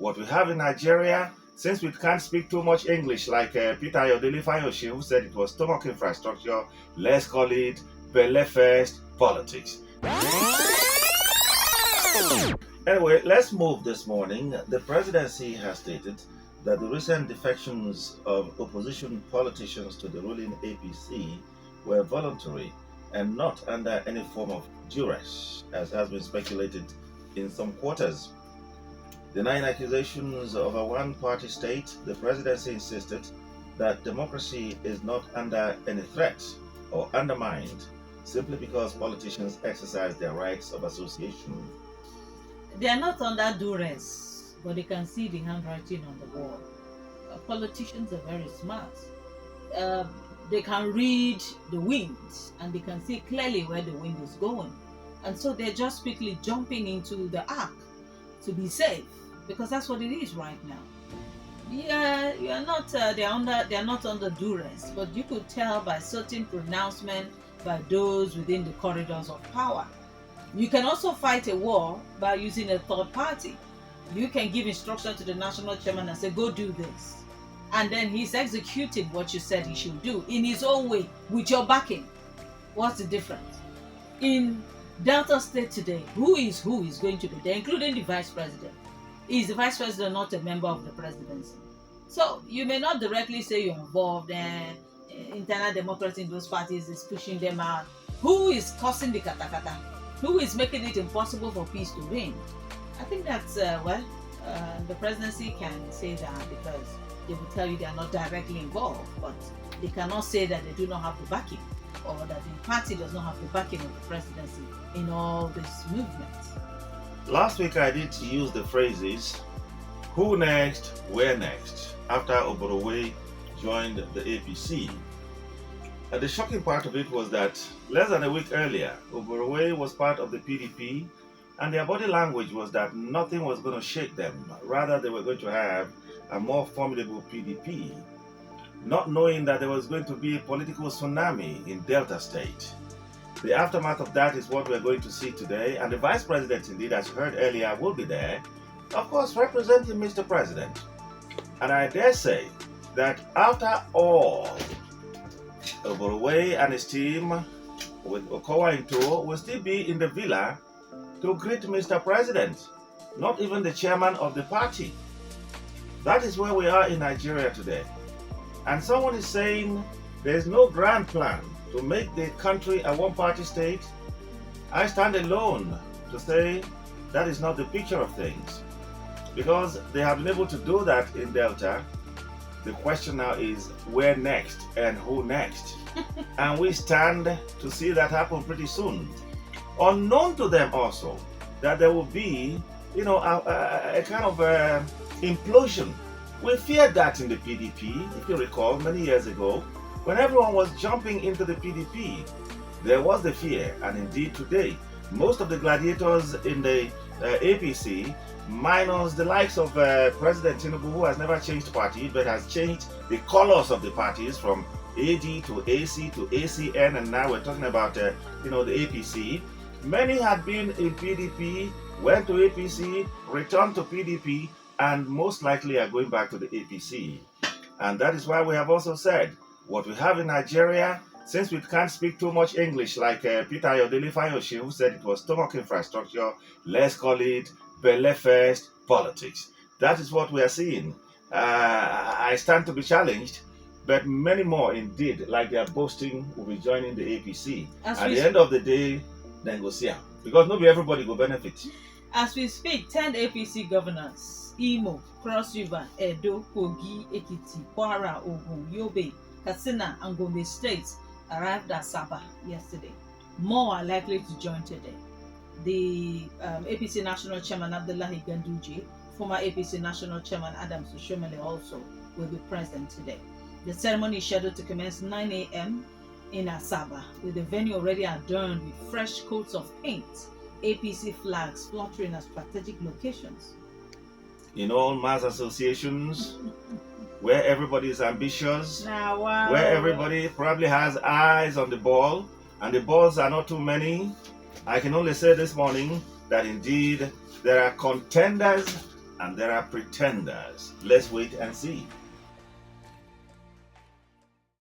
what we have in Nigeria, since we can't speak too much English, like Peter Ayodele Fayose, who said it was stomach infrastructure, let's call it Belle First politics. Anyway, let's move this morning. The presidency has stated that the recent defections of opposition politicians to the ruling APC were voluntary and not under any form of duress, as has been speculated in some quarters. Denying accusations of a one-party state, the presidency insisted that democracy is not under any threat or undermined simply because politicians exercise their rights of association. They are not under duress, but they can see the handwriting on the wall. Politicians are very smart. They can read the wind and they can see clearly where the wind is going. And so they're just quickly jumping into the ark to be safe, because that's what it is right now. Yeah, you are not. They are not under duress, but you could tell by certain pronouncements by those within the corridors of power. You can also fight a war by using a third party. You can give instruction to the national chairman and say, go do this. And then he's executing what you said he should do in his own way with your backing. What's the difference? In Delta State today, who is going to be there, including the vice president? Is the vice president not a member of the presidency? So you may not directly say you're involved and internal democracy in those parties is pushing them out. Who is causing the katakata? Who is making it impossible for peace to reign? I think that's, the presidency can say that because they will tell you they are not directly involved, but they cannot say that they do not have the backing or that the party does not have the backing of the presidency in all this movement. Last week I did use the phrases, who next, where next, after Oborowe joined the APC. The shocking part of it was that less than a week earlier, Oborowe was part of the PDP, and their body language was that nothing was going to shake them. Rather, they were going to have a more formidable PDP, not knowing that there was going to be a political tsunami in Delta State. The aftermath of that is what we're going to see today, and the Vice President, indeed, as you heard earlier, will be there, of course, representing Mr. President. And I dare say that after all, Oborowe and his team, with Okowa in tow, will still be in the villa to greet Mr. President, not even the chairman of the party. That is where we are in Nigeria today. And someone is saying there's no grand plan to make the country a one-party state. I stand alone to say that is not the picture of things, because they have been able to do that in Delta. The question now is where next and who next? And we stand to see that happen pretty soon. Unknown to them also that there will be, a kind of implosion. We feared that in the PDP, if you recall, many years ago, when everyone was jumping into the PDP. There was the fear, and indeed today, most of the gladiators in the APC, minus the likes of President Tinubu, who has never changed party, but has changed the colors of the parties from AD to AC to ACN, and now we're talking about, the APC. Many had been in PDP, went to APC, returned to PDP, and most likely are going back to the APC. And that is why we have also said, what we have in Nigeria, since we can't speak too much English, like Peter Ayodele Fayose, who said it was stomach infrastructure, let's call it Belle First politics. That is what we are seeing. I stand to be challenged, but many more indeed, like they are boasting, will be joining the APC. At the end of the day, then go see them. Because not everybody will benefit. As we speak, 10 APC governors, Imo, Cross River, Edo, Kogi, Ekiti, Kwara, Ogun, Yobe, Katsina, and Gombe states arrived at Sabah yesterday. More are likely to join today. The APC National Chairman Abdullahi Ganduje, former APC National Chairman Adams Oshomole also will be present today. The ceremony is scheduled to commence 9 a.m. in Asaba, with the venue already adorned with fresh coats of paint, APC flags fluttering at strategic locations. In all mass associations, where everybody is ambitious, wow. Where everybody probably has eyes on the ball, and the balls are not too many, I can only say this morning that indeed there are contenders and there are pretenders. Let's wait and see.